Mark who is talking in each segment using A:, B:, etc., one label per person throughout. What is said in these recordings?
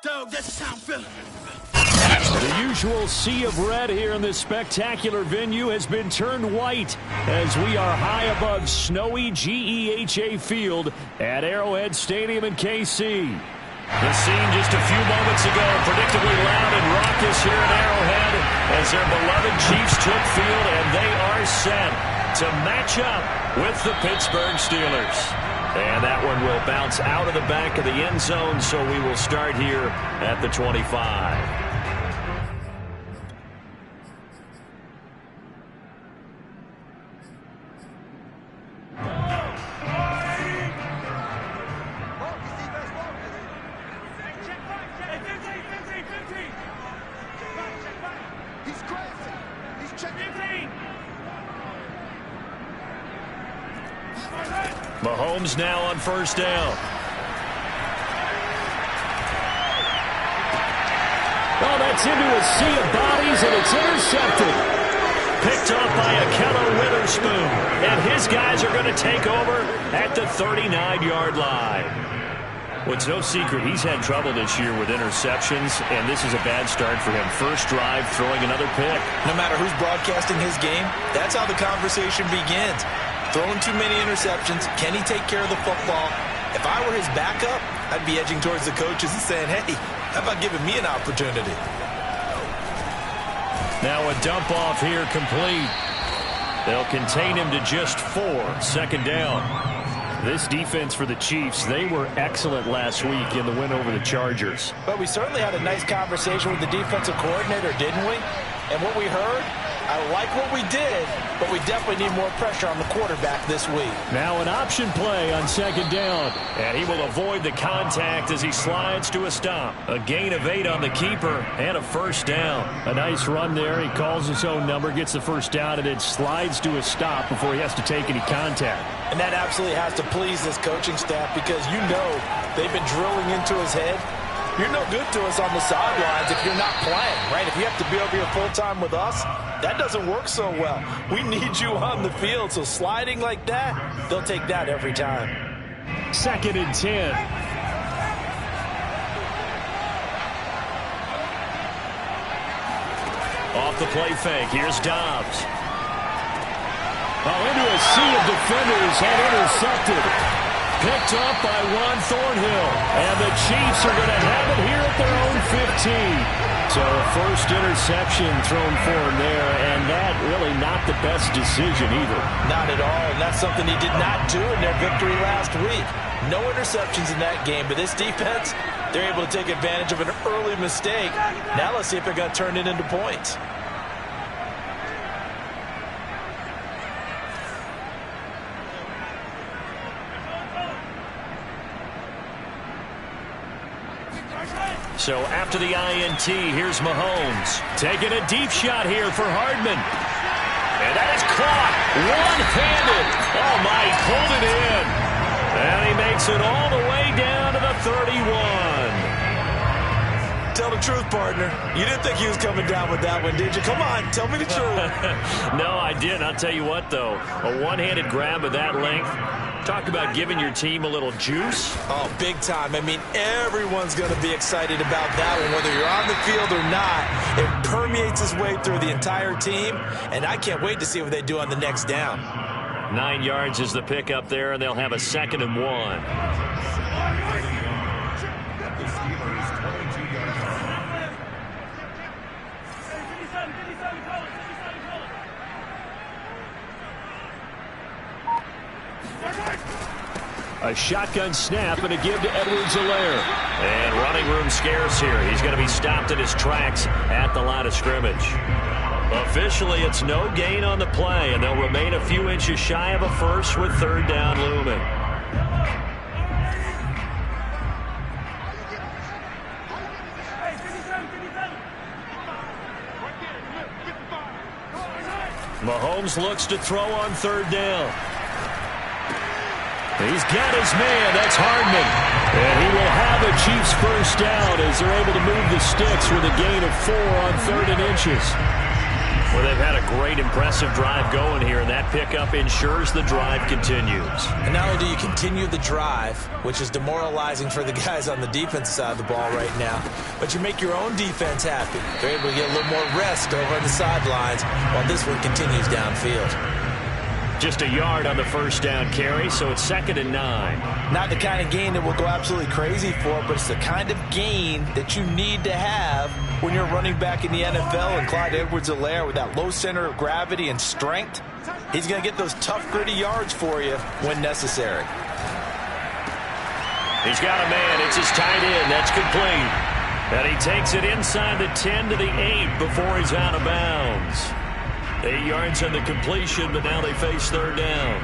A: The usual sea of red here in this spectacular venue has been turned white as we are high above snowy GEHA Field at Arrowhead Stadium in KC. The scene just a few moments ago, predictably loud and raucous here at Arrowhead as their beloved Chiefs took field, and they are set to match up with the Pittsburgh Steelers. And that one will bounce out of the back of the end zone, so we will start here at the 25. Mahomes now on first down. Oh, that's into a sea of bodies, and it's intercepted. Picked off by Akello Witherspoon, and his guys are going to take over at the 39-yard line. Well, it's no secret he's had trouble this year with interceptions, and this is a bad start for him. First drive, throwing another pick.
B: No matter who's broadcasting his game, that's how the conversation begins. Throwing too many interceptions. Can he take care of the football? If I were his backup, I'd be edging towards the coaches and saying, hey, how about giving me an opportunity?
A: Now a dump off here complete. They'll contain him to just 4. Second down. This defense for the Chiefs, they were excellent last week in the win over the Chargers.
B: But we certainly had a nice conversation with the defensive coordinator, didn't we? And what we heard, I like what we did, but we definitely need more pressure on the quarterback this week.
A: Now an option play on second down, and he will avoid the contact as he slides to a stop. A gain of 8 on the keeper and a first down. A nice run there. He calls his own number, gets the first down, and then slides to a stop before he has to take any contact.
B: And that absolutely has to please this coaching staff because you know they've been drilling into his head. You're no good to us on the sidelines if you're not playing, right? If you have to be over here full-time with us, that doesn't work so well. We need you on the field, so sliding like that, they'll take that every time.
A: Second and 10. Off the play fake, here's Dobbs. Oh, into a sea of defenders and intercepted. Picked up by Juan Thornhill. And the Chiefs are going to have it here at their own 15. So a first interception thrown for him there, and that really not the best decision either.
B: Not at all, and that's something he did not do in their victory last week. No interceptions in that game, but this defense, they're able to take advantage of an early mistake. Now let's see if they're going to turn it into points.
A: So after the INT, here's Mahomes. Taking a deep shot here for Hardman. And that is caught one-handed. Oh, my, he pulled it in. And he makes it all the way down to the 31.
B: Tell the truth, partner. You didn't think he was coming down with that one, did you? Come on, tell me the truth.
A: No, I didn't. I'll tell you what, though. A one-handed grab of that length. Talk about giving your team a little juice.
B: Oh, big time. I mean, everyone's going to be excited about that one, whether you're on the field or not. It permeates its way through the entire team, and I can't wait to see what they do on the next down.
A: 9 yards is the pickup there, and they'll have a 2nd and 1. A shotgun snap and a give to Edwards-Helaire. And running room scarce here. He's going to be stopped in his tracks at the line of scrimmage. Officially, it's no gain on the play, and they'll remain a few inches shy of a first with third down looming. Mahomes looks to throw on third down. He's got his man. That's Hardman. And he will have a Chiefs first down as they're able to move the sticks with a gain of 4 on 3rd and inches. Well, they've had a great, impressive drive going here, and that pickup ensures the drive continues.
B: And not only do you continue the drive, which is demoralizing for the guys on the defensive side of the ball right now, but you make your own defense happy. They're able to get a little more rest over on the sidelines while this one continues downfield.
A: Just a yard on the first down carry, so it's 2nd and 9.
B: Not the kind of gain that we'll go absolutely crazy for, but it's the kind of gain that you need to have when you're running back in the NFL. And Clyde Edwards-Helaire, with that low center of gravity and strength, he's going to get those tough, gritty yards for you when necessary.
A: He's got a man. It's his tight end. That's complete. And he takes it inside the 10 to the 8 before he's out of bounds. 8 yards on the completion, but now they face 3rd down.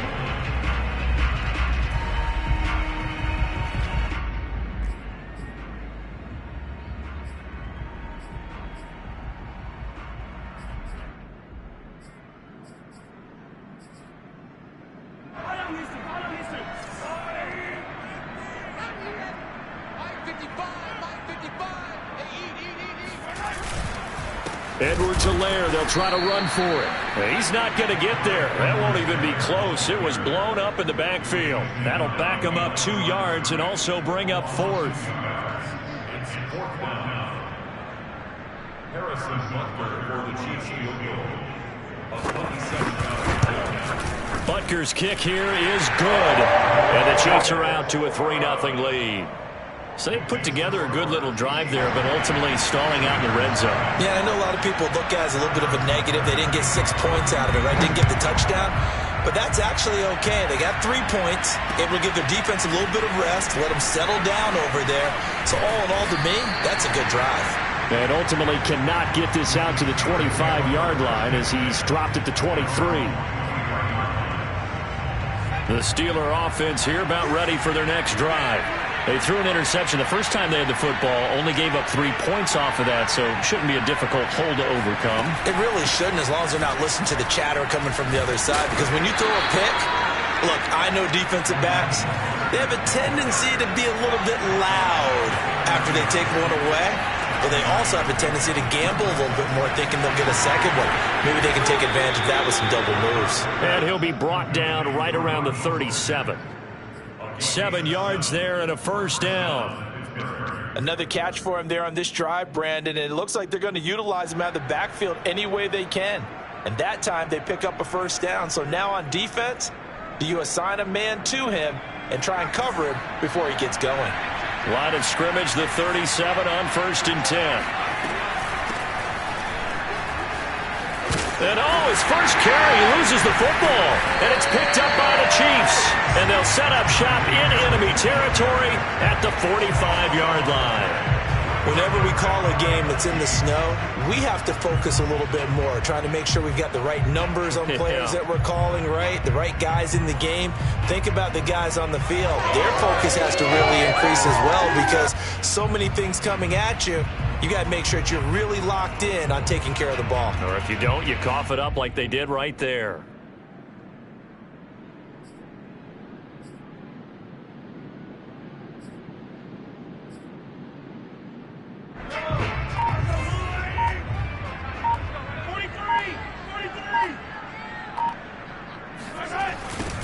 A: Edwards-Helaire, they'll try to run for it. He's not going to get there. That won't even be close. It was blown up in the backfield. That'll back him up 2 yards and also bring up 4th.
C: It's 4th down. Harrison Butker for the Chiefs field goal. A 27-yard.
A: Butker's kick here is good. And the Chiefs are out to a 3-0 lead. So they put together a good little drive there, but ultimately stalling out in the red zone.
B: Yeah, I know a lot of people look at it as a little bit of a negative. They didn't get 6 points out of it, right? Didn't get the touchdown. But that's actually okay. They got 3 points, able to give their defense a little bit of rest, let them settle down over there. So all in all, to me, that's a good drive.
A: And ultimately cannot get this out to the 25-yard line as he's dropped it to 23. The Steeler offense here about ready for their next drive. They threw an interception the first time they had the football, only gave up 3 points off of that, so shouldn't be a difficult hole to overcome.
B: It really shouldn't, as long as they're not listening to the chatter coming from the other side, because when you throw a pick, look, I know defensive backs, they have a tendency to be a little bit loud after they take one away, but they also have a tendency to gamble a little bit more, thinking they'll get a second one. Maybe they can take advantage of that with some double moves.
A: And he'll be brought down right around the 37. 7 yards there and a 1st down.
B: Another catch for him there on this drive, Brandon, and it looks like they're going to utilize him out of the backfield any way they can. And that time they pick up a 1st down. So now on defense, do you assign a man to him and try and cover him before he gets going?
A: Line of scrimmage, the 37 on 1st and 10. And his first carry, he loses the football, and it's picked up by the Chiefs. And they'll set up shop in enemy territory at the 45-yard line.
B: Whenever we call a game that's in the snow, we have to focus a little bit more, trying to make sure we've got the right numbers on players that we're calling, right? The right guys in the game. Think about the guys on the field. Their focus has to really increase as well, because so many things coming at you. You got to make sure that you're really locked in on taking care of the ball.
A: Or if you don't, you cough it up like they did right there.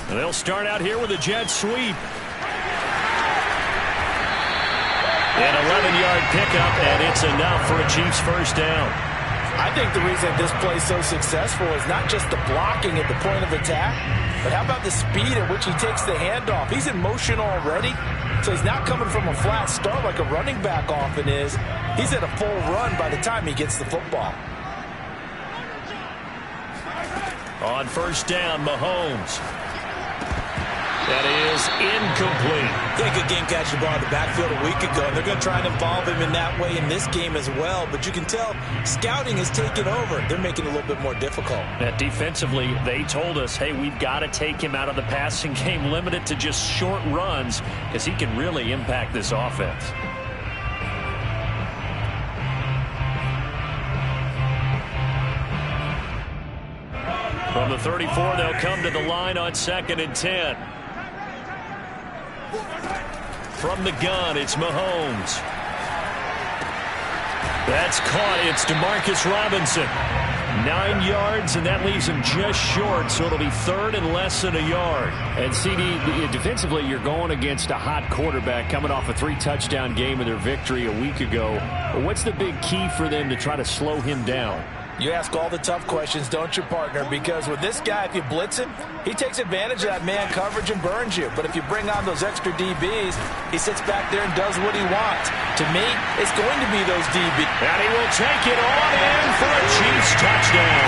A: And they'll start out here with a jet sweep. An 11-yard pickup, and it's enough for a Chiefs 1st down.
B: I think the reason this play is so successful is not just the blocking at the point of attack, but how about the speed at which he takes the handoff? He's in motion already, so he's not coming from a flat start like a running back often is. He's at a full run by the time he gets the football.
A: On 1st down, Mahomes. That is incomplete.
B: Yeah, good game catching the ball in the backfield a week ago, and they're going to try and involve him in that way in this game as well. But you can tell scouting has taken over. They're making it a little bit more difficult.
A: Defensively, they told us, hey, we've got to take him out of the passing game, limit it to just short runs, because he can really impact this offense. From the 34, they'll come to the line on 2nd and 10. From the gun, it's Mahomes. That's caught. It's Demarcus Robinson. 9 yards, and that leaves him just short, so it'll be third and less than a yard. And CD, defensively, you're going against a hot quarterback coming off a 3-touchdown game in their victory a week ago. What's the big key for them to try to slow him down?
B: You ask all the tough questions, don't you, partner? Because with this guy, if you blitz him, he takes advantage of that man coverage and burns you. But if you bring on those extra DBs, he sits back there and does what he wants. To me, it's going to be those DBs.
A: And he will take it on in for a Chiefs touchdown.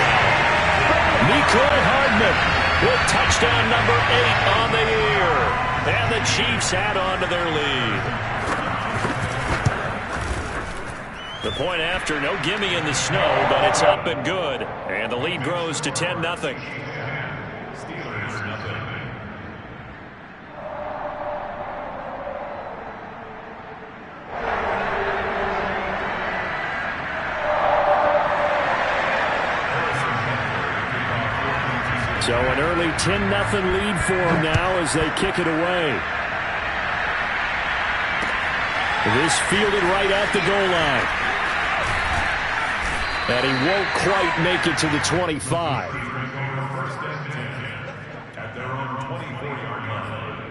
A: Mecole Hardman with touchdown number 8 on the year. And the Chiefs add on to their lead. The point after, no gimme in the snow, but it's up and good. And the lead grows to 10-0.
C: Steelers, nothing.
A: So an early 10-0 lead for them now as they kick it away. This fielded right at the goal line. And he won't quite make it to the 25.
C: First and 10 at their own 24-yard line.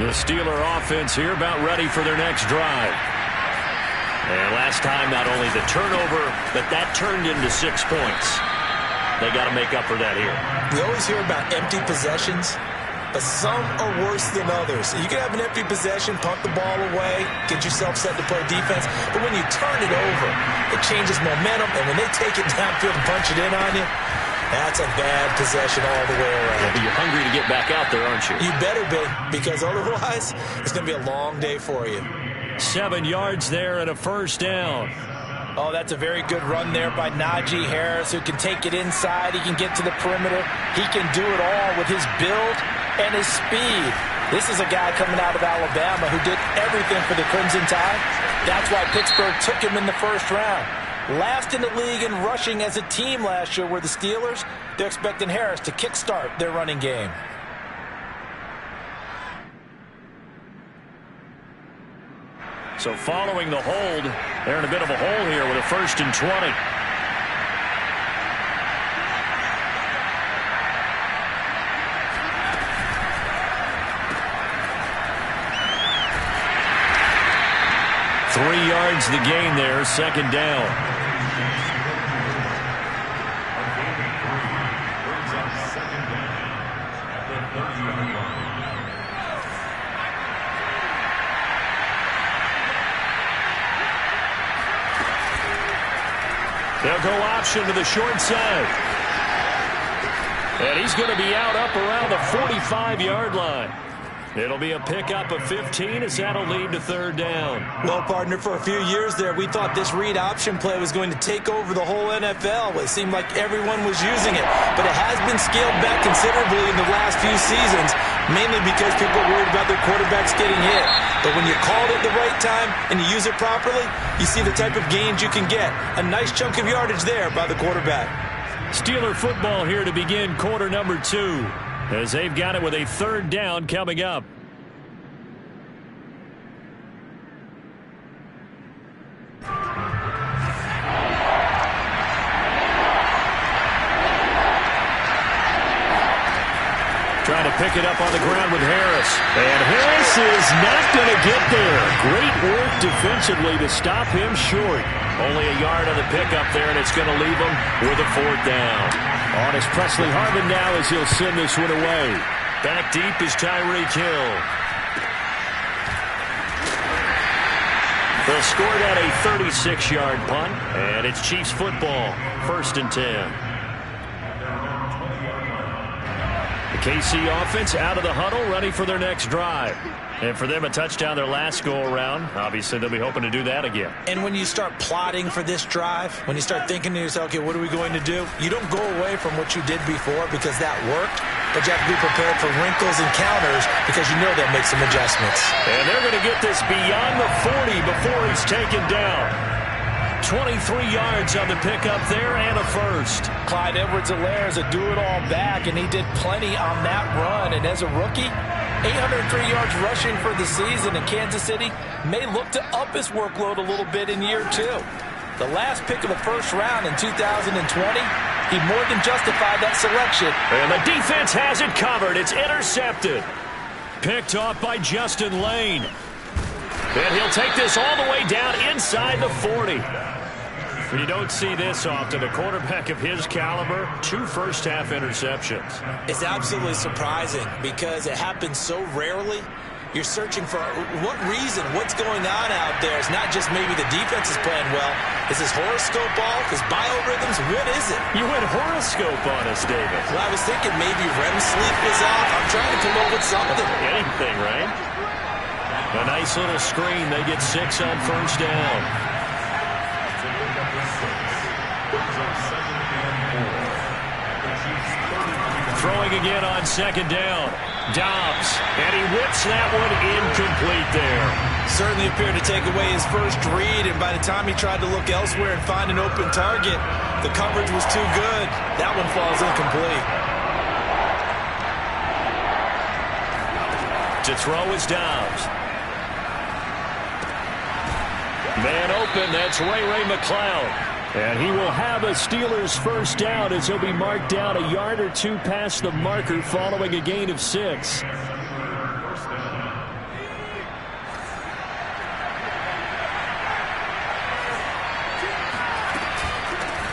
A: The Steeler offense here about ready for their next drive. And last time, not only the turnover, but that turned into 6 points. They got to make up for that here.
B: We always hear about empty possessions, but some are worse than others. You can have an empty possession, punt the ball away, get yourself set to play defense, but when you turn it over, it changes momentum, and when they take it downfield and punch it in on you, that's a bad possession all the way around.
A: Yeah, but you're hungry to get back out there, aren't you?
B: You better be, because otherwise, it's going to be a long day for you.
A: 7 yards there and a first down.
B: Oh, that's a very good run there by Najee Harris, who can take it inside. He can get to the perimeter. He can do it all with his build and his speed. This is a guy coming out of Alabama who did everything for the Crimson Tide. That's why Pittsburgh took him in the first round. Last in the league in rushing as a team last year were the Steelers. They're expecting Harris to kickstart their running game.
A: So following the hold, they're in a bit of a hole here with a 1st and 20. Three yards the gain there, second down.
C: Brings up second down at the 30-yard line.
A: They'll go option to the short side. And he's going to be out up around the 45-yard line. It'll be a pickup of 15 as that'll lead to third down.
B: Well, partner, for a few years there, we thought this read option play was going to take over the whole NFL. It seemed like everyone was using it. But it has been scaled back considerably in the last few seasons, mainly because people are worried about their quarterbacks getting hit. But when you call it at the right time and you use it properly, you see the type of gains you can get. A nice chunk of yardage there by the quarterback.
A: Steeler football here to begin quarter number 2. As they've got it with a third down coming up. Trying to pick it up on the ground with Harris. And Harris is not going to get there. Great work defensively to stop him short. Only a yard on the pickup there, and it's going to leave him with a fourth down. On is Presley Harvin now as he'll send this one away. Back deep is Tyreek Hill. They'll score that a 36-yard punt, and it's Chiefs football, 1st and 10. The KC offense out of the huddle, ready for their next drive. And for them, a touchdown their last go-around. Obviously, they'll be hoping to do that again.
B: And when you start plotting for this drive, when you start thinking to yourself, okay, what are we going to do? You don't go away from what you did before because that worked, but you have to be prepared for wrinkles and counters because you know they'll make some adjustments.
A: And they're going to get this beyond the 40 before he's taken down. 23 yards on the pickup there and a first.
B: Clyde Edwards-Helaire is a do-it-all back, and he did plenty on that run. And as a rookie, 803 yards rushing for the season, and Kansas City may look to up his workload a little bit in year 2. The last pick of the first round in 2020, he more than justified that selection.
A: And the defense has it covered. It's intercepted. Picked off by Justin Lane. And he'll take this all the way down inside the 40. You don't see this often. A quarterback of his caliber, 2 first-half interceptions.
B: It's absolutely surprising because it happens so rarely. You're searching for what reason, what's going on out there. It's not just maybe the defense is playing well. Is his horoscope off? His biorhythms? What is it?
A: You went horoscope on us, David.
B: Well, I was thinking maybe REM sleep is off. I'm trying to come up with something.
A: Anything, right? A nice little screen. They get 6 on first down. Throwing again on second down. Dobbs, and he whips that one incomplete there.
B: Certainly appeared to take away his first read, and by the time he tried to look elsewhere and find an open target, the coverage was too good. That one falls incomplete.
A: To throw is Dobbs. Man open, that's Ray McCloud. And he will have a Steelers first down as he'll be marked down a yard or 2 past the marker following a gain of 6.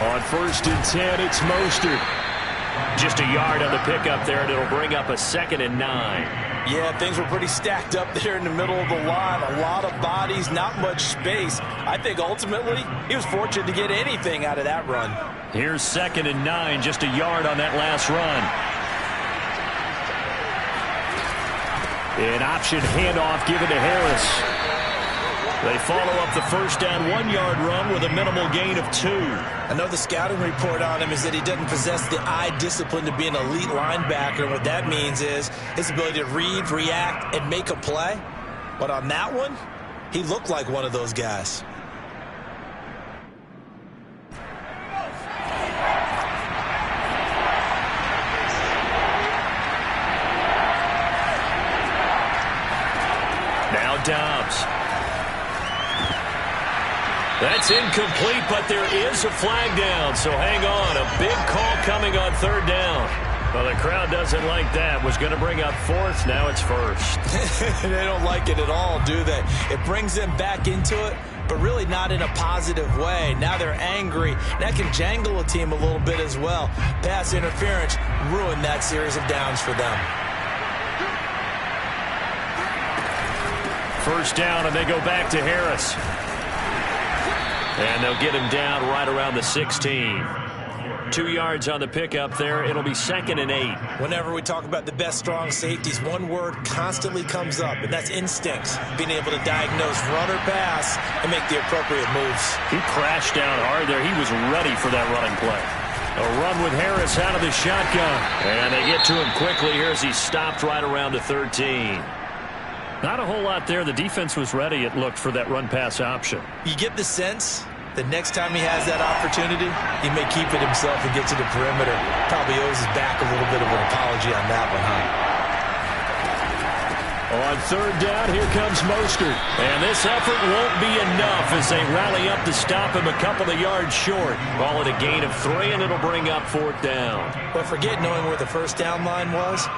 A: On 1st and 10, it's Mostert. Just a yard on the pickup there, and it'll bring up a 2nd and 9.
B: Yeah, things were pretty stacked up there in the middle of the line. A lot of bodies, not much space. I think ultimately he was fortunate to get anything out of that run.
A: Here's 2nd and 9, just a yard on that last run. An option handoff given to Harris. They follow up the first down 1-yard run with a minimal gain of 2.
B: I know the scouting report on him is that he doesn't possess the eye discipline to be an elite linebacker. And what that means is his ability to read, react, and make a play. But on that one, he looked like one of those guys.
A: Now Dobbs. That's incomplete, but there is a flag down, so hang on. A big call coming on 3rd down. Well, the crowd doesn't like that. Was going to bring up 4th, now it's 1st.
B: They don't like it at all, do they? It brings them back into it, but really not in a positive way. Now they're angry. That can jangle a team a little bit as well. Pass interference ruined that series of downs for them.
A: First down, and they go back to Harris. And they'll get him down right around the 16. 2 yards on the pickup there. It'll be 2nd and 8.
B: Whenever we talk about the best strong safeties, one word constantly comes up, and that's instincts. Being able to diagnose run or pass and make the appropriate moves.
A: He crashed down hard there. He was ready for that running play. A run with Harris out of the shotgun. And they get to him quickly here as he stopped right around the 13. Not a whole lot there. The defense was ready, it looked, for that run-pass option.
B: You get the sense that next time he has that opportunity, he may keep it himself and get to the perimeter. Probably owes his back a little bit of an apology on that one, huh?
A: On 3rd down, here comes Mostert. And this effort won't be enough as they rally up to stop him a couple of yards short. Call it a gain of 3, and it'll bring up 4th down.
B: But forget knowing where the first down line was.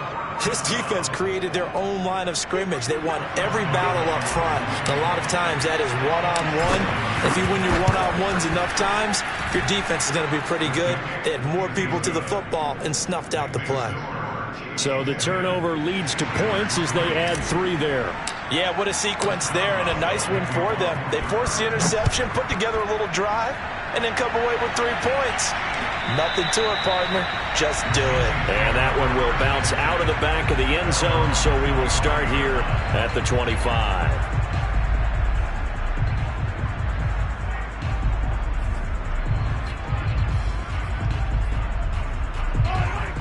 B: This defense created their own line of scrimmage. They won every battle up front. And a lot of times that is one-on-one. If you win your one-on-ones enough times, your defense is going to be pretty good. They had more people to the football and snuffed out the play.
A: So the turnover leads to points as they add 3 there.
B: Yeah, what a sequence there, and a nice win for them. They forced the interception, put together a little drive, and then come away with 3 points. Nothing to it, partner. Just do it.
A: And that one will bounce out of the back of the end zone, so we will start here at the 25.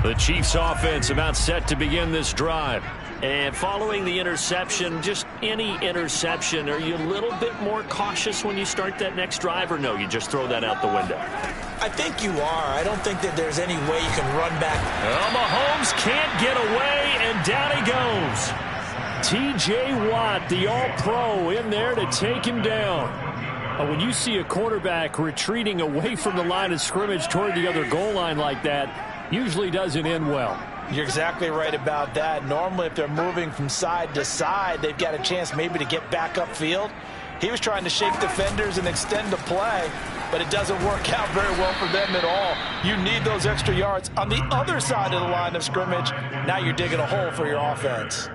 A: The Chiefs offense about set to begin this drive. And following the interception, just any interception, are you a little bit more cautious when you start that next drive, or no, you just throw that out the window?
B: I think you are. I don't think that there's any way you can run back.
A: Well, Mahomes can't get away, and down he goes. T.J. Watt, the All-Pro, in there to take him down. When you see a quarterback retreating away from the line of scrimmage toward the other goal line like that, usually doesn't end well.
B: You're exactly right about that. Normally, if they're moving from side to side, they've got a chance maybe to get back upfield. He was trying to shake defenders and extend the play, but it doesn't work out very well for them at all. You need those extra yards on the other side of the line of scrimmage. Now you're digging a hole for your offense.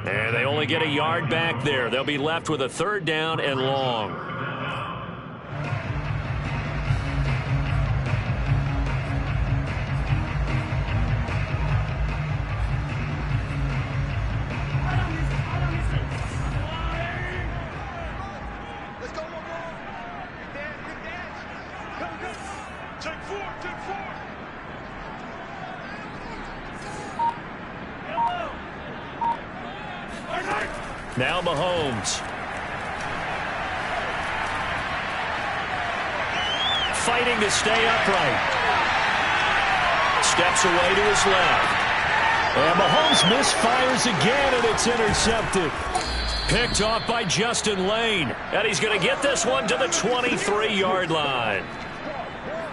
A: And they only get a yard back there. They'll be left with a 3rd down and long. Now Mahomes. Fighting to stay upright. Steps away to his left. And Mahomes misfires again, and it's intercepted. Picked off by Justin Lane. And he's going to get this one to the 23-yard line.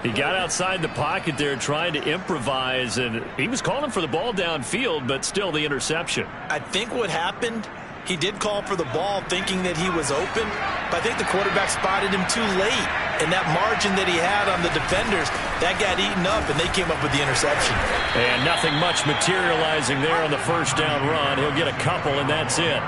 A: He got outside the pocket there trying to improvise, and he was calling for the ball downfield, but still the interception.
B: I think what happened, he did call for the ball thinking that he was open, but I think the quarterback spotted him too late. And that margin that he had on the defenders, that got eaten up, and they came up with the interception.
A: And nothing much materializing there on the 1st down run. He'll get a couple, and that's it.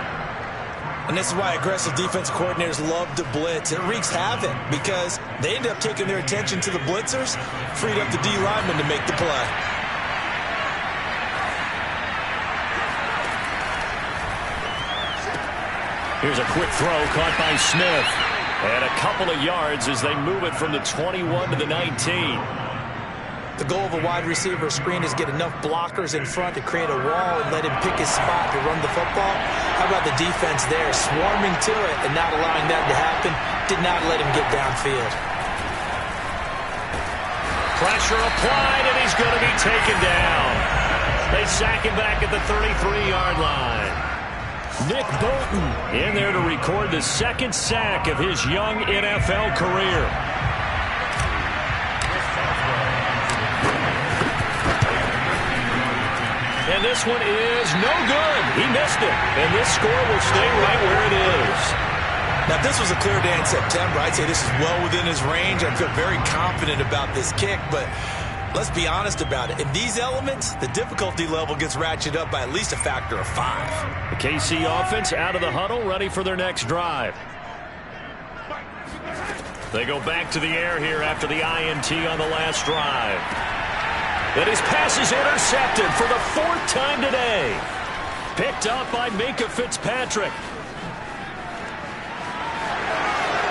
B: And this is why aggressive defense coordinators love to blitz. It wreaks havoc because they end up taking their attention to the blitzers, freed up the D lineman to make the play.
A: Here's a quick throw caught by Smith. And a couple of yards as they move it from the 21 to the 19.
B: The goal of a wide receiver screen is get enough blockers in front to create a wall and let him pick his spot to run the football. How about the defense there, swarming to it and not allowing that to happen? Did not let him get downfield.
A: Pressure applied, and he's going to be taken down. They sack him back at the 33-yard line. Nick Bolton in there to record the 2nd sack of his young NFL career. And this one is no good. He missed it. And this score will stay right where it is.
B: Now, if this was a clear day in September, I'd say this is well within his range. I feel very confident about this kick, but let's be honest about it. In these elements, the difficulty level gets ratcheted up by at least a factor of 5.
A: The KC offense out of the huddle, ready for their next drive. They go back to the air here after the INT on the last drive. And his pass is intercepted for the 4th time today. Picked up by Minkah Fitzpatrick.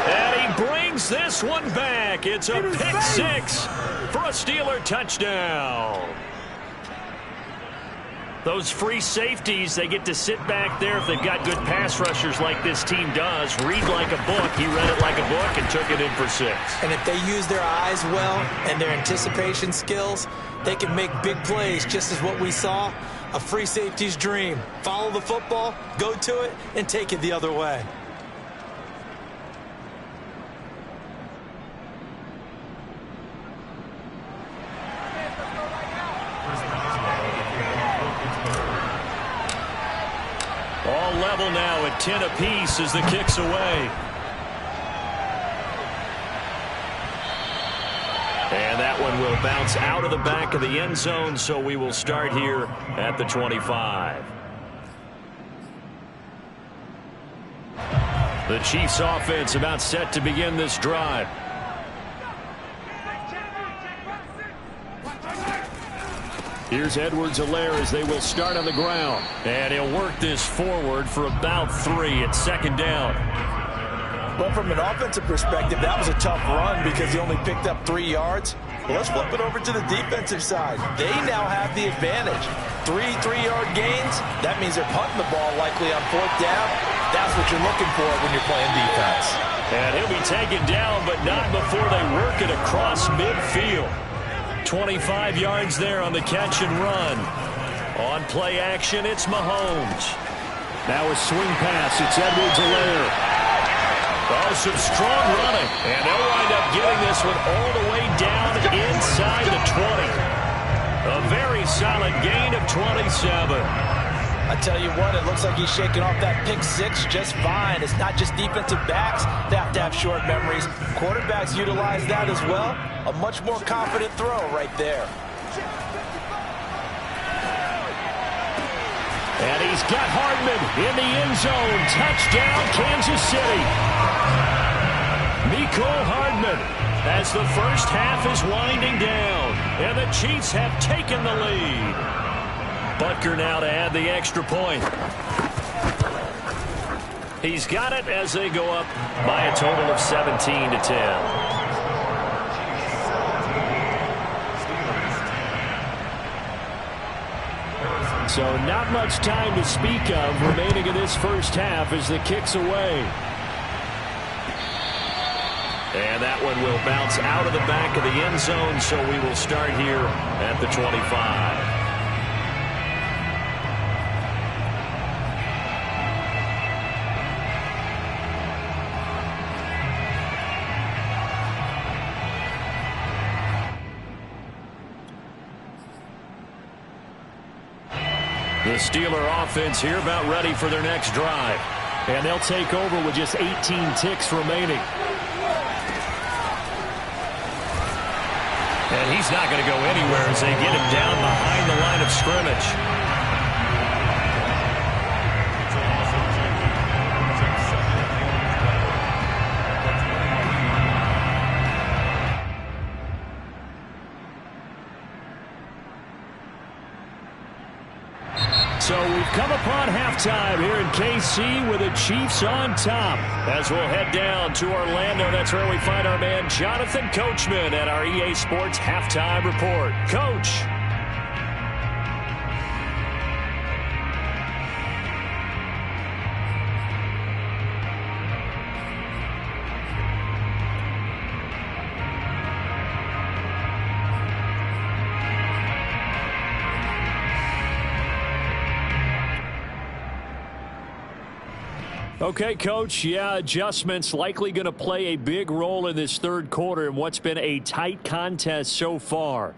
A: And he brings this one back. It's a pick 6 for a Steeler touchdown. Those free safeties, they get to sit back there if they've got good pass rushers like this team does. Read like a book. He read it like a book and took it in for 6.
B: And if they use their eyes well and their anticipation skills, they can make big plays, just as what we saw. A free safety's dream. Follow the football, go to it, and take it the other way.
A: All level now at 10 apiece as the kick's away. And that one will bounce out of the back of the end zone, so we will start here at the 25. The Chiefs offense about set to begin this drive. Here's Edwards-Helaire as they will start on the ground. And he'll work this forward for about 3 at 2nd down.
B: Well, from an offensive perspective, that was a tough run because he only picked up 3 yards. Well, let's flip it over to the defensive side. They now have the advantage. 3 3-yard gains. That means they're punting the ball likely on 4th down. That's what you're looking for when you're playing defense.
A: And he'll be taken down, but not before they work it across midfield. 25 yards there on the catch and run. On play action, it's Mahomes. Now a swing pass. It's Edwards-Helaire. Oh, some strong running. And they'll wind up getting this one all the way down inside the 20. A very solid gain of 27.
B: I tell you what, it looks like he's shaking off that pick six just fine. It's not just defensive backs that have to have short memories. Quarterbacks utilize that as well. A much more confident throw right there.
A: And he's got Hardman in the end zone. Touchdown, Kansas City. Mecole Hardman as the first half is winding down. And the Chiefs have taken the lead. Butker now to add the extra point. He's got it as they go up by a total of 17-10. So not much time to speak of remaining in this first half as the kick's away. And that one will bounce out of the back of the end zone, so we will start here at the 25. The Steeler offense here about ready for their next drive. And they'll take over with just 18 ticks remaining. And he's not going to go anywhere as they get him down behind the line of scrimmage. So we've come upon halftime here in KC with the Chiefs on top. As we'll head down to Orlando, that's where we find our man Jonathan Coachman at our EA Sports Halftime Report. Coach. Okay, Coach, yeah, adjustments likely going to play a big role in this third quarter in what's been a tight contest so far.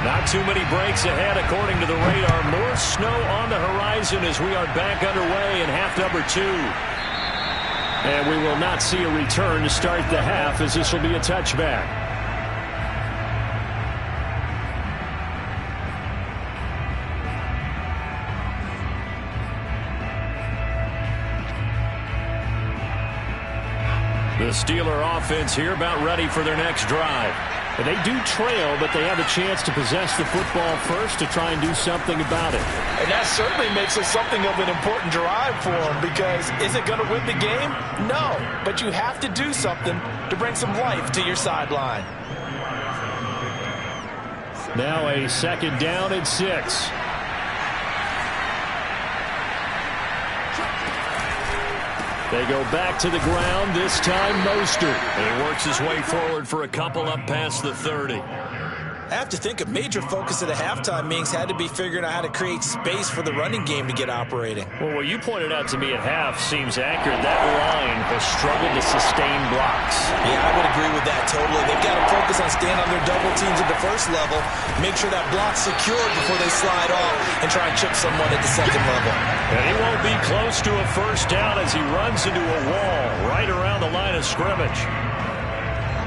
A: Not too many breaks ahead according to the radar. More snow on the horizon as we are back underway in half number 2. And we will not see a return to start the half as this will be a touchback. The Steeler offense here about ready for their next drive. And they do trail, but they have a chance to possess the football first to try and do something about it.
B: And that certainly makes it something of an important drive for them, because is it going to win the game? No, but you have to do something to bring some life to your sideline.
A: Now a second down and 6. They go back to the ground, this time Mostert. And he works his way forward for a couple up past the 30.
B: I have to think a major focus of the halftime meetings had to be figuring out how to create space for the running game to get operating.
A: Well, what you pointed out to me at half seems accurate. That line has struggled to sustain blocks.
B: Yeah, I would agree with that totally. They've got to focus on staying on their double teams at the first level, make sure that block's secured before they slide off and try and chip someone at the second level.
A: And he won't be close to a first down as he runs into a wall right around the line of scrimmage.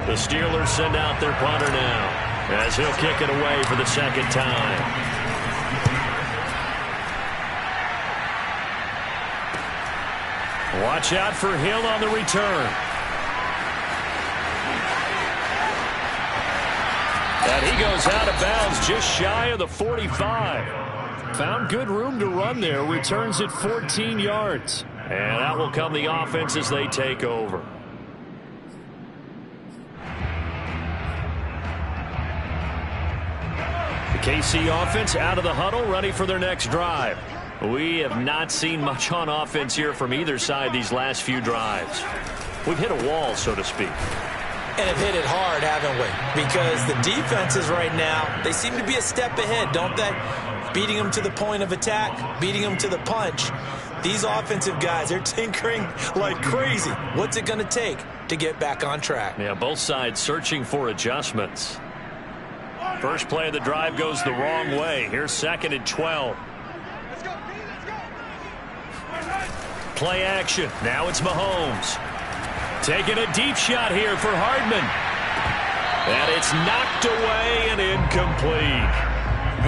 A: The Steelers send out their punter now, as he'll kick it away for the second time. Watch out for Hill on the return. And he goes out of bounds just shy of the 45. Found good room to run there. Returns at 14 yards. And out will come the offense as they take over. KC offense out of the huddle, ready for their next drive. We have not seen much on offense here from either side these last few drives. We've hit a wall, so to speak.
B: And have hit it hard, haven't we? Because the defenses right now, they seem to be a step ahead, don't they? Beating them to the point of attack, beating them to the punch. These offensive guys, they're tinkering like crazy. What's it going to take to get back on track?
A: Yeah, both sides searching for adjustments. First play of the drive goes the wrong way. Here's 2nd and 12. Play action. Now it's Mahomes. Taking a deep shot here for Hardman. And it's knocked away and incomplete.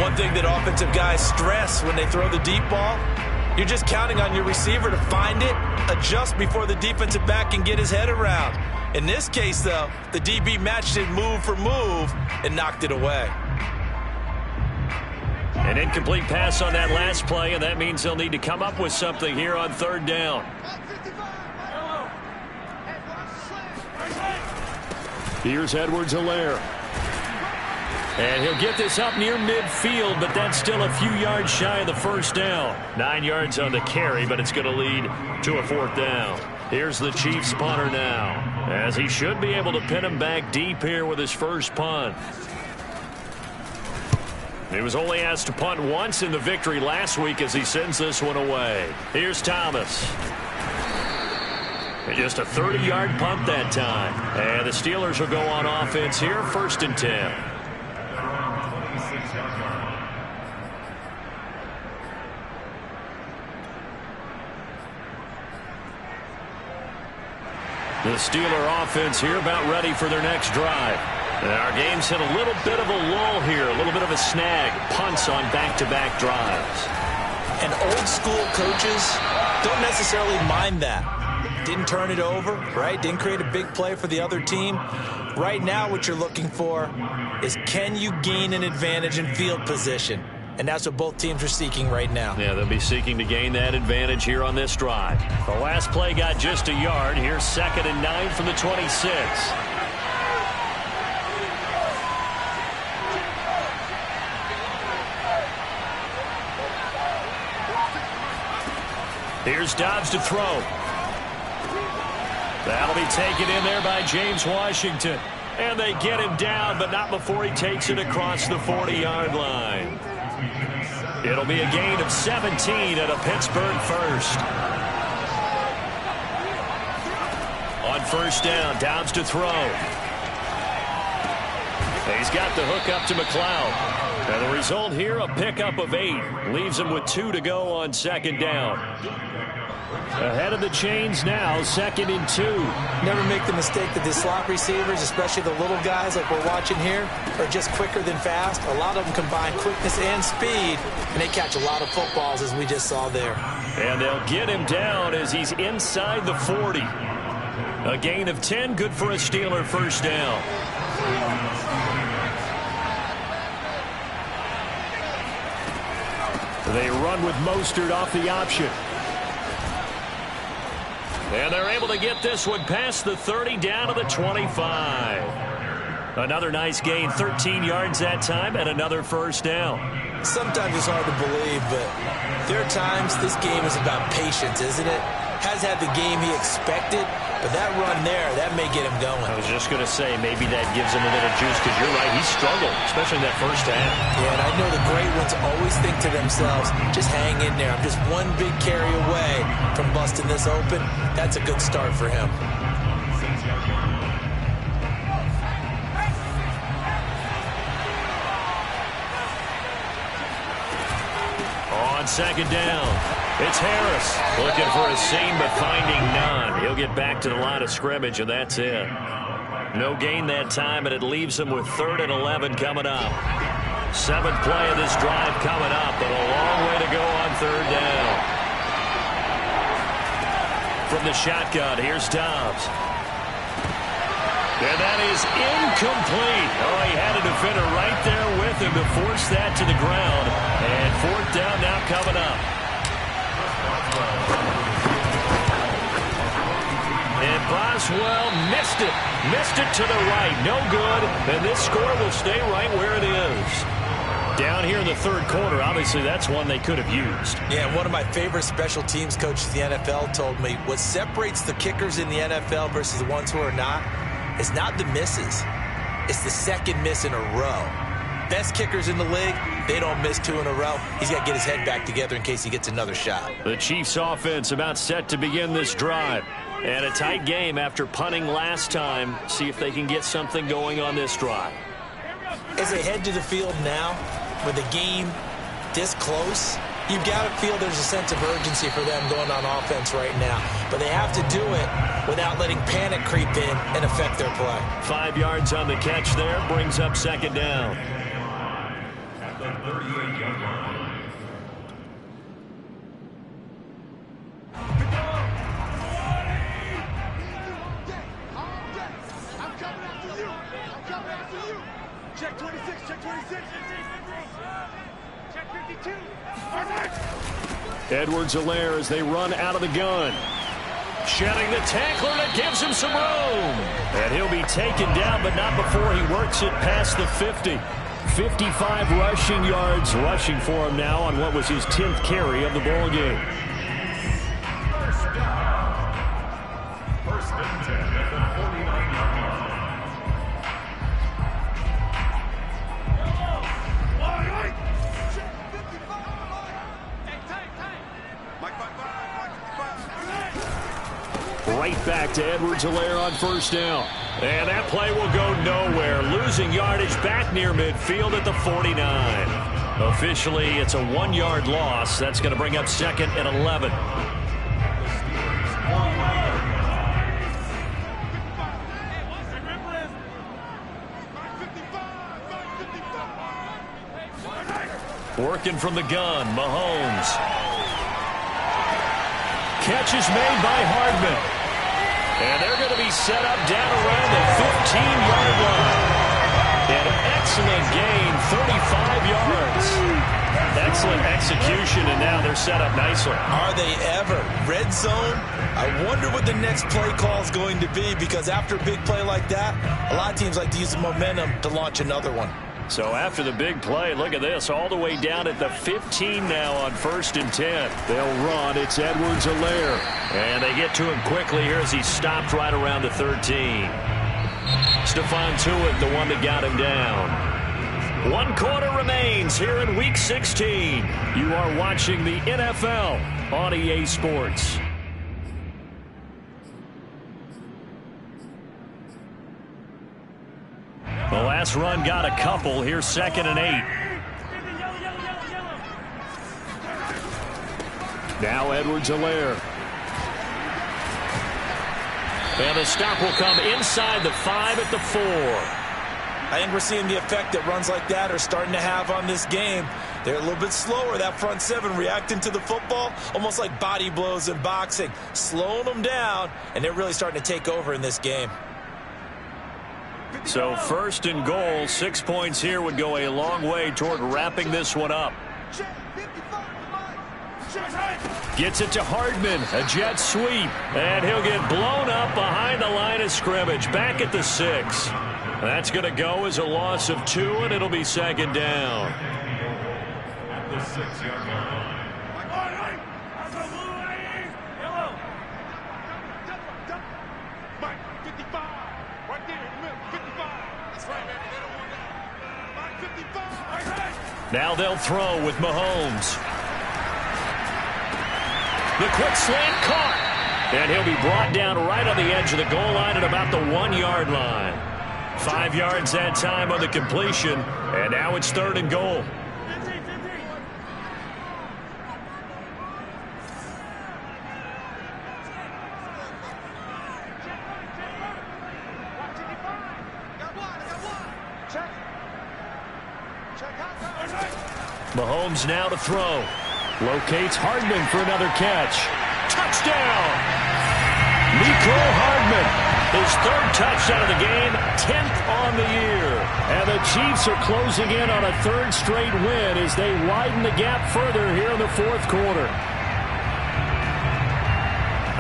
B: One thing that offensive guys stress when they throw the deep ball, you're just counting on your receiver to find it, adjust before the defensive back can get his head around. In this case, though, the DB matched it move for move and knocked it away.
A: An incomplete pass on that last play, and that means they'll need to come up with something here on 3rd down. Here's Edwards-Helaire. And he'll get this up near midfield, but that's still a few yards shy of the 1st down. 9 yards on the carry, but it's going to lead to a 4th down. Here's the Chiefs punter now, as he should be able to pin him back deep here with his first punt. He was only asked to punt once in the victory last week as he sends this one away. Here's Thomas. And just a 30-yard punt that time. And the Steelers will go on offense here, 1st and 10. The Steeler offense here about ready for their next drive. And our game's hit a little bit of a lull here, a little bit of a snag. Punts on back-to-back drives.
B: And old school coaches don't necessarily mind that. Didn't turn it over, right? Didn't create a big play for the other team. Right now what you're looking for is, can you gain an advantage in field position? And that's what both teams are seeking right now.
A: Yeah, they'll be seeking to gain that advantage here on this drive. The last play got just a yard. Here's 2nd and 9 from the 26. Here's Dobbs to throw. That'll be taken in there by James Washington. And they get him down, but not before he takes it across the 40-yard line. It'll be a gain of 17 at a Pittsburgh 1st. On 1st down, Dobbs to throw. He's got the hook up to McLeod. And the result here, a pickup of 8. Leaves him with 2 to go on 2nd down. Ahead of the chains now, 2nd and 2.
B: Never make the mistake that the slot receivers, especially the little guys like we're watching here, are just quicker than fast. A lot of them combine quickness and speed, and they catch a lot of footballs, as we just saw there.
A: And they'll get him down as he's inside the 40. A gain of 10, good for a Steeler 1st down. They run with Mostert off the option. And they're able to get this one past the 30 down to the 25. Another nice gain, 13 yards that time, and another 1st down.
B: Sometimes it's hard to believe, but there are times this game is about patience, isn't it? Has had the game he expected, but that run there, that may get him going.
A: I was just going to say, maybe that gives him a little juice, because you're right, he struggled, especially in that 1st half.
B: Yeah, and I know the great ones always think to themselves, just hang in there. I'm just one big carry away from busting this open. That's a good start for him.
A: On 2nd down, it's Harris looking for a seam but finding none. He'll get back to the line of scrimmage, and that's it. No gain that time, and it leaves him with 3rd and 11 coming up. 7th play of this drive coming up, but a long way to go on 3rd down. From the shotgun, here's Dobbs. And that is incomplete. Oh, he had a defender right there with him to force that to the ground. And 4th down now coming up. And Boswell missed it. Missed it to the right. No good. And this score will stay right where it is. Down here in the 3rd quarter, obviously that's one they could have used.
B: Yeah, one of my favorite special teams coaches in the NFL told me what separates the kickers in the NFL versus the ones who are not It's not the misses. It's the second miss in a row. Best kickers in the league, they don't miss 2 in a row. He's got to get his head back together in case he gets another shot.
A: The Chiefs offense about set to begin this drive. And a tight game after punting last time. See if they can get something going on this drive.
B: As they head to the field now, with the game this close, you've got to feel there's a sense of urgency for them going on offense right now. But they have to do it without letting panic creep in and affect their play.
A: 5 yards on the catch there, brings up second down.
C: At the 38-yard line.
D: Check 26, check 26. Check 52.
A: Edwards-Helaire as they run out of the gun. Shedding the tackler, and it gives him some room. And he'll be taken down, but not before he works it past the 50. 55 rushing yards rushing for him now on what was his 10th carry of the ball game.
C: First and 10 at the 49-yard line.
A: Right back to Edwards-Helaire on first down. And that play will go nowhere. Losing yardage back near midfield at the 49. Officially, it's a 1-yard loss. That's going to bring up second and 11. Working from the gun, Mahomes. Catch is made by Hardman. And they're going to be set up down around the 15-yard line. An excellent gain, 35 yards. Excellent execution, and now they're set up nicely.
B: Are they ever? Red zone? I wonder what the next play call is going to be, because after a big play like that, a lot of teams like to use the momentum to launch another one.
A: So after the big play, look at this, all the way down at the 15 now on first and 10. They'll run. It's Edwards-Helaire. And they get to him quickly here as he stopped right around the 13. Stephon Tuitt, the one that got him down. 1 quarter remains here in Week 16. You are watching the NFL on EA Sports. The last run got a couple. Here's second and 8. Now Edwards-Helaire. And the stop will come inside the 5 at the 4.
B: I think we're seeing the effect that runs like that are starting to have on this game. They're a little bit slower, that front 7, reacting to the football, almost like body blows in boxing, slowing them down, and they're really starting to take over in this game.
A: So first and goal, 6 points here would go a long way toward wrapping this one up. Gets it to Hardman, a jet sweep, and he'll get blown up behind the line of scrimmage, back at the 6. That's going to go as a loss of 2, and it'll be second down.
C: At the 6-yard line.
A: Now they'll throw with Mahomes. The quick slant caught. And he'll be brought down right on the edge of the goal line at about the 1-yard line. 5 yards that time on the completion. And now it's third and goal. Mahomes now to throw. Locates Hardman for another catch. Touchdown! Mecole Hardman, his 3rd touchdown of the game, 10th on the year. And the Chiefs are closing in on a 3rd straight win as they widen the gap further here in the 4th quarter.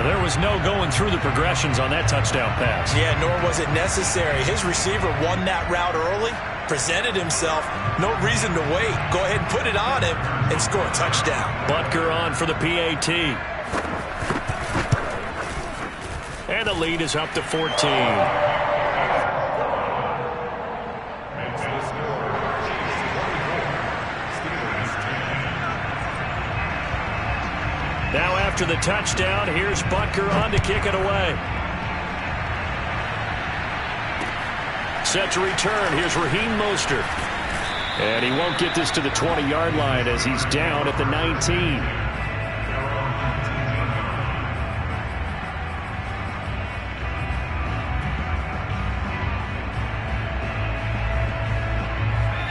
A: There was no going through the progressions on that touchdown pass.
B: Yeah, nor was it necessary. His receiver won that route early, presented himself, no reason to wait. Go ahead and put it on him and score a touchdown.
A: Butker on for the PAT. And the lead is up to 14. After the touchdown, here's Butker on to kick it away. Set to return. Here's Raheem Mostert. And he won't get this to the 20-yard line as he's down at the 19.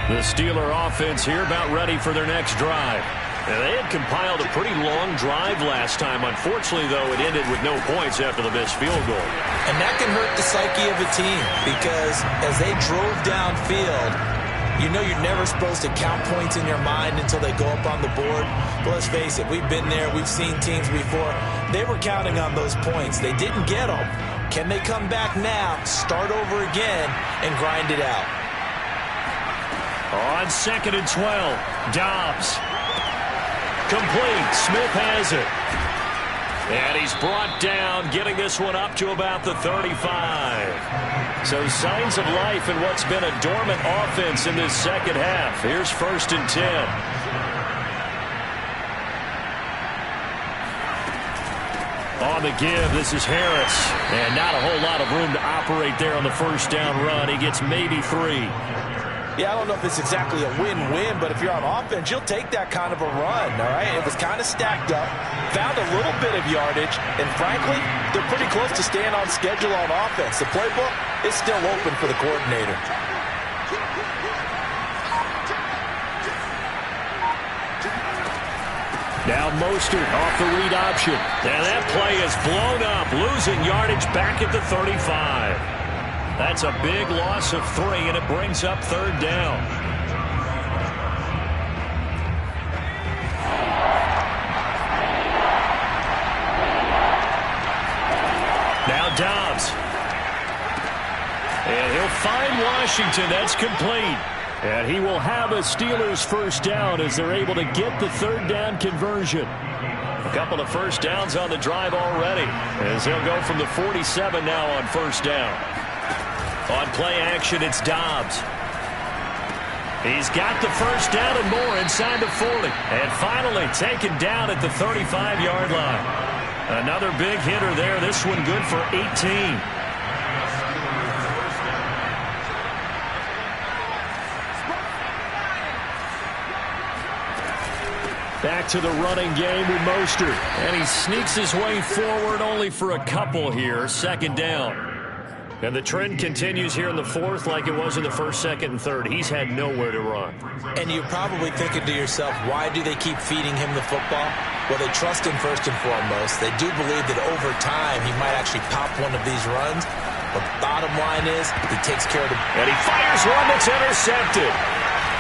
A: The Steeler offense here about ready for their next drive. Now, they had compiled a pretty long drive last time. Unfortunately, though, it ended with no points after the missed field goal.
B: And that can hurt the psyche of a team because as they drove downfield, you know you're never supposed to count points in your mind until they go up on the board. But let's face it, we've been there. We've seen teams before. They were counting on those points. They didn't get them. Can they come back now, start over again, and grind it out?
A: On 2nd and 12, Dobbs. Complete. Smith has it. And he's brought down, getting this one up to about the 35. So signs of life in what's been a dormant offense in this second half. Here's 1st and 10. On the give, this is Harris. And not a whole lot of room to operate there on the first down run. He gets maybe 3.
B: Yeah, I don't know if it's exactly a win-win, but if you're on offense, you'll take that kind of a run, all right? It was kind of stacked up, found a little bit of yardage, and frankly, they're pretty close to staying on schedule on offense. The playbook is still open for the coordinator.
A: Now Mostert off the read option. And that play is blown up, losing yardage back at the 35. That's a big loss of 3, and it brings up 3rd down. Now Dobbs. And he'll find Washington. That's complete. And he will have a Steelers first down as they're able to get the 3rd down conversion. A couple of first downs on the drive already as they'll go from the 47 now on 1st down. On play action, it's Dobbs. He's got the first down and more inside the 40. And finally taken down at the 35-yard line. Another big hitter there. This one good for 18. Back to the running game with Mostert. And he sneaks his way forward only for a couple here. 2nd down. And the trend continues here in the 4th like it was in the 1st, 2nd, and 3rd. He's had nowhere to run.
B: And you're probably thinking to yourself, why do they keep feeding him the football? Well, they trust him first and foremost. They do believe that over time he might actually pop one of these runs. But the bottom line is he takes care of the...
A: And he fires one that's intercepted.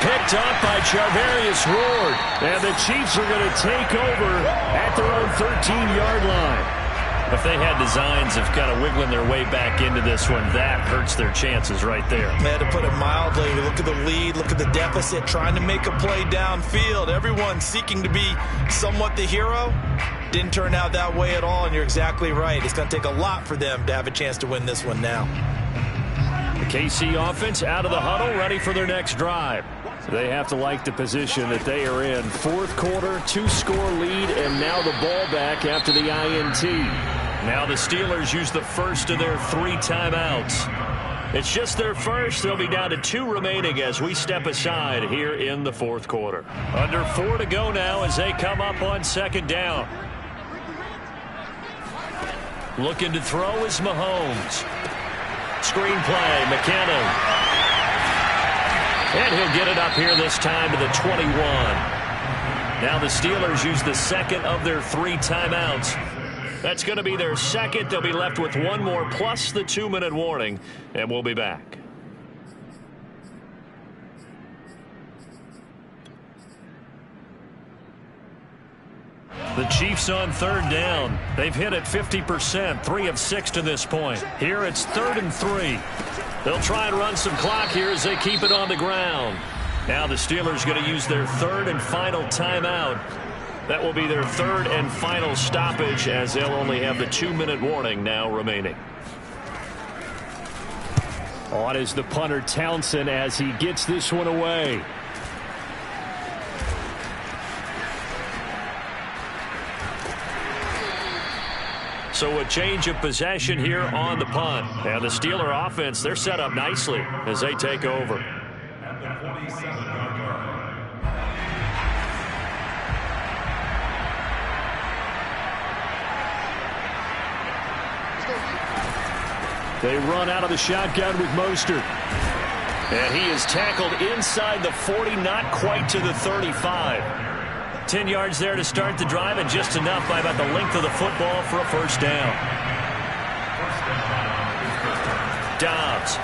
A: Picked up by Charvarius Ward. And the Chiefs are going to take over at their own 13-yard line. If they had designs of kind of wiggling their way back into this one, that hurts their chances right there.
B: Man, to put it mildly, look at the lead, look at the deficit, trying to make a play downfield. Everyone seeking to be somewhat the hero. Didn't turn out that way at all, and you're exactly right. It's going to take a lot for them to have a chance to win this one now.
A: The KC offense out of the huddle, ready for their next drive. They have to like the position that they are in. 4th quarter, 2-score lead, and now the ball back after the INT. Now the Steelers use the first of their 3 timeouts. It's just their first. They'll be down to 2 remaining as we step aside here in the 4th quarter. Under 4 to go now as they come up on 2nd down. Looking to throw is Mahomes. Screen play, McKinnon. And he'll get it up here this time to the 21. Now the Steelers use the 2nd of their 3 timeouts. That's going to be their 2nd. They'll be left with 1 more plus the 2-minute warning, and we'll be back. The Chiefs on 3rd down. They've hit it 50%, 3 of 6 to this point. Here it's 3rd and 3. They'll try and run some clock here as they keep it on the ground. Now the Steelers going to use their 3rd and final timeout. That will be their 3rd and final stoppage as they'll only have the 2-minute warning now remaining. On is the punter Townsend as he gets this one away. So a change of possession here on the punt. And the Steeler offense, they're set up nicely as they take over.
C: At the 47-yard line.
A: They run out of the shotgun with Mostert. And he is tackled inside the 40, not quite to the 35. 10 yards there to start the drive, and just enough by about the length of the football for a first down. Dobbs.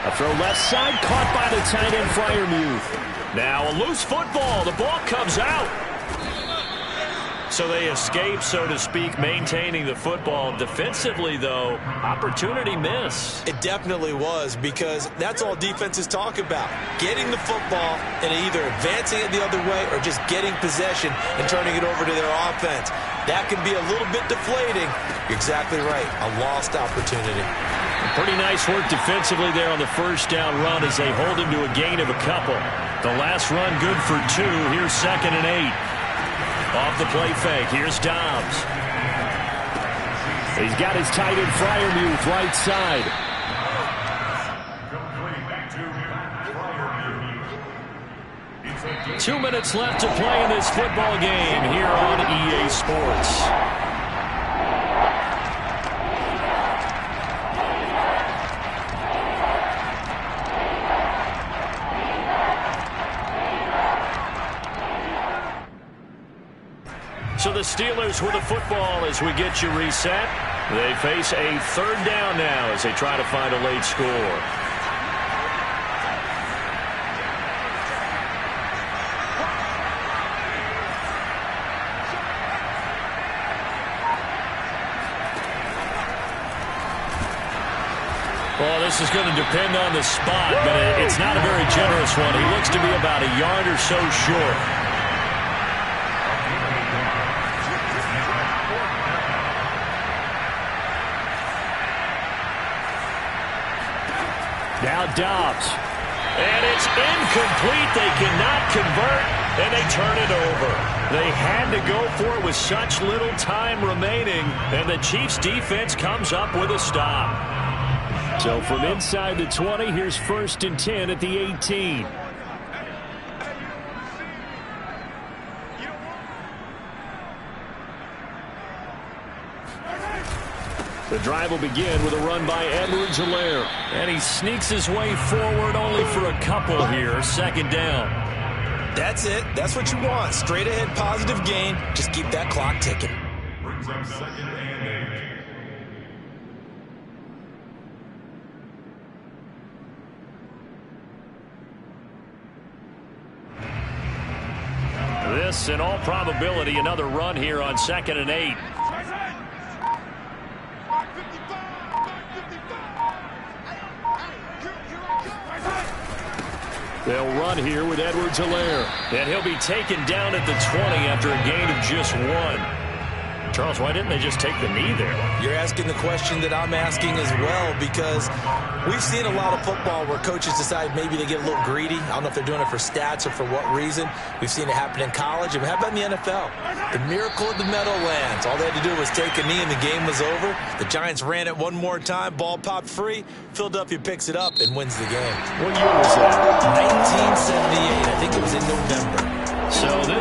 A: A throw left side, caught by the tight end, Freiermuth. Now a loose football. The ball comes out. So they escape, so to speak, maintaining the football. Defensively, though, opportunity miss.
B: It definitely was, because that's all defenses talk about. Getting the football and either advancing it the other way or just getting possession and turning it over to their offense. That can be a little bit deflating. You're exactly right. A lost opportunity.
A: Pretty nice work defensively there on the first down run as they hold him to a gain of a couple. The last run good for 2. Here's 2nd and 8. Off the play fake, here's Dobbs. He's got his tight end Freiermuth right side.
C: Complete
A: 2 minutes left to play in this football game here on EA Sports. So the Steelers with the football as we get you reset. They face a 3rd down now as they try to find a late score. Well, this is going to depend on the spot, but it's not a very generous one. He looks to be about a yard or so short. Now Dobbs. And it's incomplete. They cannot convert, and they turn it over. They had to go for it with such little time remaining, and the Chiefs' defense comes up with a stop. So from inside the 20, here's 1st and 10 at the 18. The drive will begin with a run by Edwards-Helaire. And he sneaks his way forward only for a couple here. 2nd down.
B: That's it. That's what you want. Straight ahead positive gain. Just keep that clock ticking.
C: brings up 2nd and 8.
A: This, in all probability, another run here on 2nd and 8. They'll run here with Edwards-Helaire. And he'll be taken down at the 20 after a gain of just 1. Charles, why didn't they just take the knee there?
B: You're asking the question that I'm asking as well, because we've seen a lot of football where coaches decide maybe they get a little greedy. I don't know if they're doing it for stats or for what reason. We've seen it happen in college. And how about in the NFL? The miracle of the Meadowlands. All they had to do was take a knee and the game was over. The Giants ran it one more time. Ball popped free. Philadelphia picks it up and wins the game.
A: What year was that?
B: 1978. I think it was in November.
A: So this